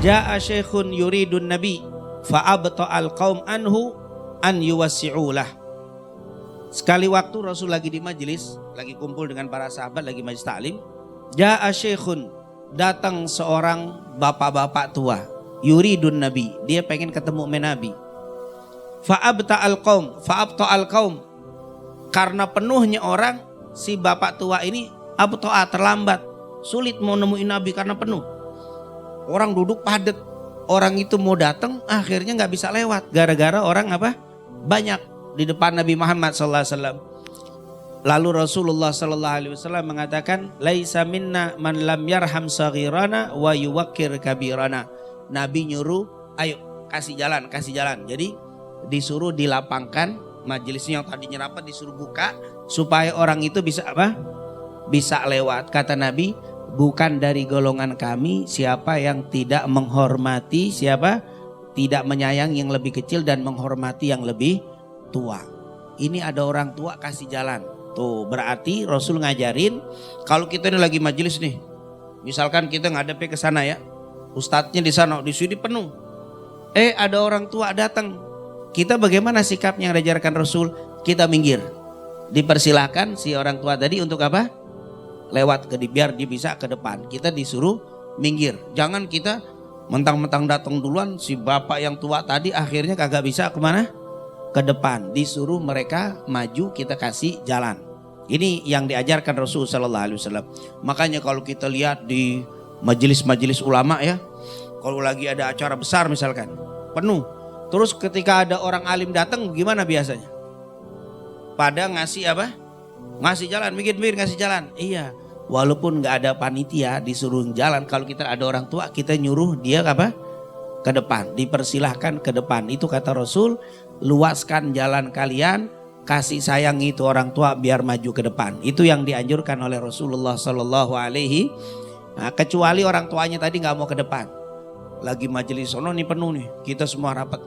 Ja'a syekhun yuridun nabi fa'abta'al qaum anhu an yuwassi'ulah. Sekali waktu Rasul lagi di majelis, lagi kumpul dengan para sahabat, lagi majelis taklim. Ja'a syekhun, datang seorang bapak-bapak tua, yuridun nabi, dia pengen ketemu Nabi. Fa'abta'al qaum, karena penuhnya orang, si bapak tua ini abta'a, terlambat, sulit mau nemuin Nabi karena penuh. Orang duduk padat, orang itu mau datang akhirnya nggak bisa lewat gara-gara orang apa? Banyak di depan Nabi Muhammad SAW. Lalu Rasulullah SAW mengatakan, laisa minna man lam yarham saghirana wa yuwakkir kabirana. Nabi nyuruh, ayo kasih jalan. Jadi disuruh dilapangkan majelisnya yang tadinya rapat, disuruh buka supaya orang itu bisa apa? Bisa lewat. Kata Nabi, bukan dari golongan kami siapa yang tidak menghormati, siapa tidak menyayangi yang lebih kecil dan menghormati yang lebih tua. Ini ada orang tua kasih jalan. Tuh berarti Rasul ngajarin kalau kita ini lagi majelis nih, misalkan kita ngadep ke sana ya, ustadznya di sana, di sini penuh. Ada orang tua datang, kita bagaimana sikapnya yang diajarkan Rasul? Kita minggir, dipersilahkan si orang tua tadi untuk apa? Lewat biar dia bisa ke depan. Kita disuruh minggir, jangan kita mentang-mentang datang duluan, si bapak yang tua tadi akhirnya kagak bisa kemana? Ke depan, disuruh mereka maju, kita kasih jalan. Ini yang diajarkan Rasul Sallallahu Alaihi Wasallam. Makanya kalau kita lihat di majelis-majelis ulama ya, kalau lagi ada acara besar misalkan penuh, terus ketika ada orang alim datang gimana biasanya? Pada ngasih apa? Ngasih jalan, mikir ngasih jalan. Iya, walaupun nggak ada panitia disuruh jalan, kalau kita ada orang tua kita nyuruh dia apa? Ke depan, dipersilahkan ke depan. Itu kata Rasul, luaskan jalan kalian, kasih sayang itu orang tua biar maju ke depan. Itu yang dianjurkan oleh Rasulullah Sallallahu Alaihi. Nah, kecuali orang tuanya tadi nggak mau ke depan, lagi majelis sono nih penuh nih, kita semua rapat.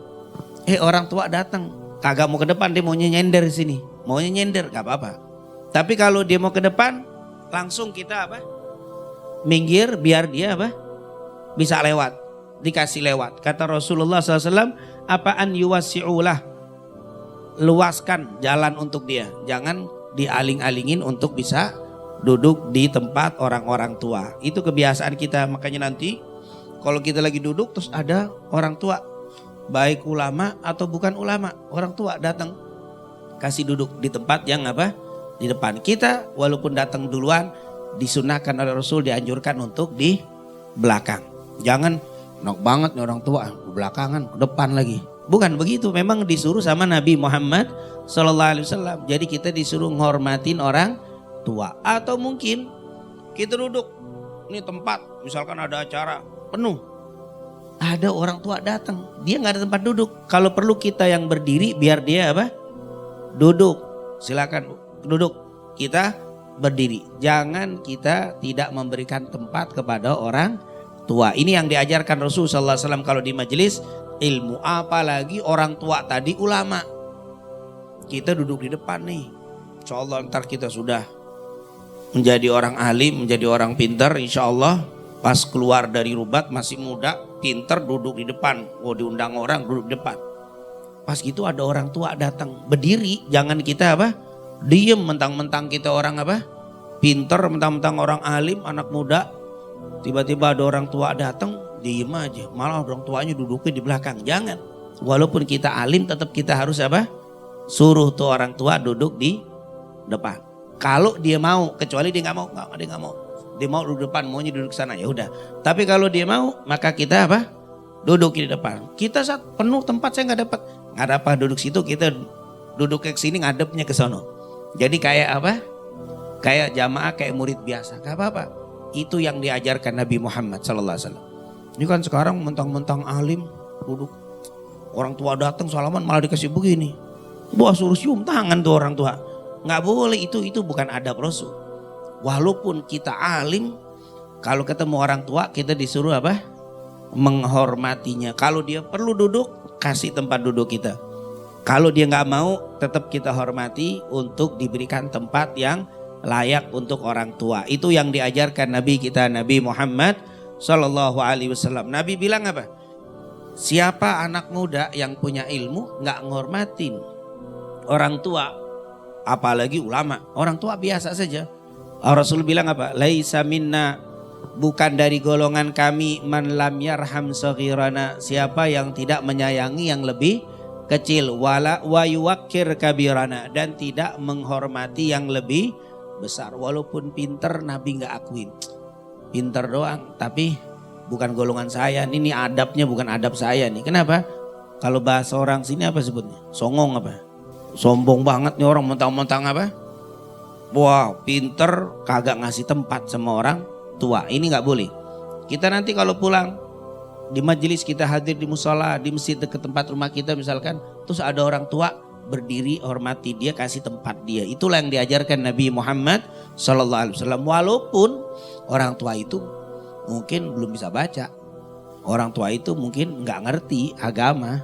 Orang tua datang, kagak mau ke depan, dia maunya nyender di sini, maunya nyender, nggak apa-apa. Tapi kalau dia mau ke depan, langsung kita apa? Minggir biar dia apa? Bisa lewat. Dikasih lewat. Kata Rasulullah SAW, apaan yuwassi'ulah, luaskan jalan untuk dia, jangan dialing-alingin untuk bisa duduk di tempat orang-orang tua. Itu kebiasaan kita. Makanya nanti kalau kita lagi duduk terus ada orang tua, baik ulama atau bukan ulama, orang tua datang, kasih duduk di tempat yang apa? Di depan. Kita walaupun datang duluan, disunahkan oleh Rasul, dianjurkan untuk di belakang. Jangan enak banget nih orang tua, belakangan, ke depan lagi. Bukan begitu, memang disuruh sama Nabi Muhammad SAW. Jadi kita disuruh menghormatin orang tua. Atau mungkin kita duduk, ini tempat, misalkan ada acara penuh, ada orang tua datang, dia nggak ada tempat duduk. Kalau perlu kita yang berdiri, biar dia apa? Duduk. Silakan duduk, kita berdiri. Jangan kita tidak memberikan tempat kepada orang tua. Ini yang diajarkan Rasul Sallallahu Alaihi Wasallam kalau di majelis ilmu, apalagi orang tua tadi ulama. Kita duduk di depan nih, insya Allah ntar kita sudah menjadi orang alim, menjadi orang pintar, insya Allah pas keluar dari rubat masih muda, pintar, duduk di depan. Diundang orang duduk di depan. Pas gitu ada orang tua datang, berdiri. Jangan kita apa? Diem, mentang-mentang kita orang apa? Pintar, mentang-mentang orang alim, anak muda. Tiba-tiba ada orang tua datang, diem aja. Malah orang tuanya duduknya di belakang. Jangan. Walaupun kita alim, tetap kita harus apa? Suruh tuh orang tua duduk di depan. Kalau dia mau, kecuali dia nggak mau, dia nggak mau. Dia mau duduk depan, maunya duduk sana, ya udah. Tapi kalau dia mau, maka kita apa? Duduk di depan. Kita saat penuh tempat saya nggak dapat, nggak apa duduk situ, kita duduk ke sini ngadepnya ke sono. Jadi kayak apa? Kayak jamaah, kayak murid biasa, nggak apa-apa. Itu yang diajarkan Nabi Muhammad Sallallahu Alaihi Wasallam. Ini kan sekarang mentang-mentang alim duduk, orang tua datang salaman malah dikasih begini. Wah, suruh cium tangan tuh orang tua. Nggak boleh, itu bukan adab Rasul. Walaupun kita alim, kalau ketemu orang tua kita disuruh apa? Menghormatinya. Kalau dia perlu duduk, kasih tempat duduk kita. Kalau dia nggak mau, tetap kita hormati untuk diberikan tempat yang layak untuk orang tua. Itu yang diajarkan Nabi kita, Nabi Muhammad Sallallahu Alaihi Wasallam. Nabi bilang apa? Siapa anak muda yang punya ilmu nggak ngormatin orang tua, apalagi ulama, orang tua biasa saja. Rasul bilang apa? Laisa minna, bukan dari golongan kami, man lam yarham saghirana, siapa yang tidak menyayangi yang lebih kecil, wala wa yuwakkir kabirana, dan tidak menghormati yang lebih besar. Walaupun pinter, Nabi nggak akuin. Pinter doang, tapi bukan golongan saya. Ini adabnya bukan adab saya nih. Kenapa? Kalau bahasa orang sini apa sebutnya? Songong apa? Sombong banget nih orang, mentang-mentang apa? Wah, pinter kagak ngasih tempat sama orang tua. Ini nggak boleh. Kita nanti kalau pulang di majelis, kita hadir di musola, di masjid dekat tempat rumah kita misalkan, terus ada orang tua, berdiri hormati dia, kasih tempat dia. Itulah yang diajarkan Nabi Muhammad Sallallahu Alaihi Wasallam. Walaupun orang tua itu mungkin belum bisa baca, orang tua itu mungkin nggak ngerti agama,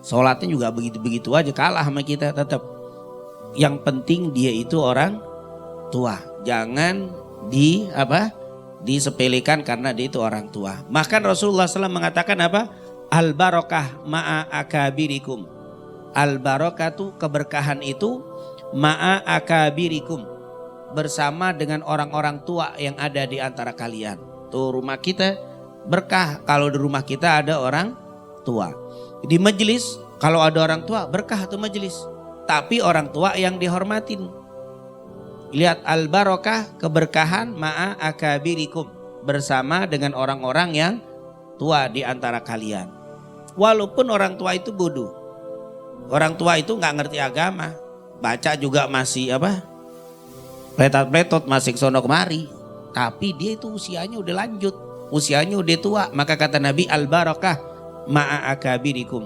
sholatnya juga begitu-begitu aja, kalah sama kita tetap. Yang penting dia itu orang tua, jangan disepelekan karena dia itu orang tua. Bahkan Rasulullah SAW mengatakan apa? Al barokah ma'a akabirikum. Al barokatu, keberkahan itu ma'a akabirikum, bersama dengan orang-orang tua yang ada di antara kalian. Tuh rumah kita berkah kalau di rumah kita ada orang tua. Di majelis kalau ada orang tua berkah tuh majelis. Tapi orang tua yang dihormatin. Lihat al barokah, keberkahan ma'a akabirikum, bersama dengan orang-orang yang tua di antara kalian. Walaupun orang tua itu bodoh. Orang tua itu nggak ngerti agama, baca juga masih pletot-pletot, masih sono kemari. Tapi dia itu usianya udah lanjut, usianya udah tua. Maka kata Nabi, al barakah ma'a akabirikum,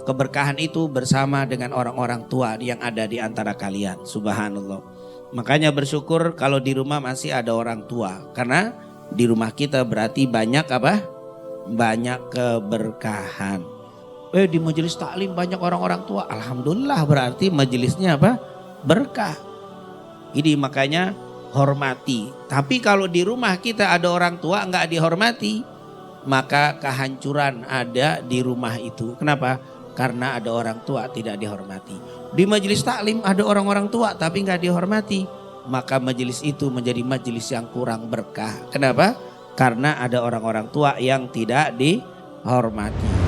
keberkahan itu bersama dengan orang-orang tua yang ada di antara kalian. Subhanallah. Makanya bersyukur kalau di rumah masih ada orang tua, karena di rumah kita berarti banyak banyak keberkahan. Di majelis taklim banyak orang-orang tua, alhamdulillah, berarti majelisnya berkah. Jadi makanya hormati. Tapi kalau di rumah kita ada orang tua nggak dihormati, maka kehancuran ada di rumah itu. Kenapa? Karena ada orang tua tidak dihormati. Di majelis taklim ada orang-orang tua tapi nggak dihormati, maka majelis itu menjadi majelis yang kurang berkah. Kenapa? Karena ada orang-orang tua yang tidak dihormati.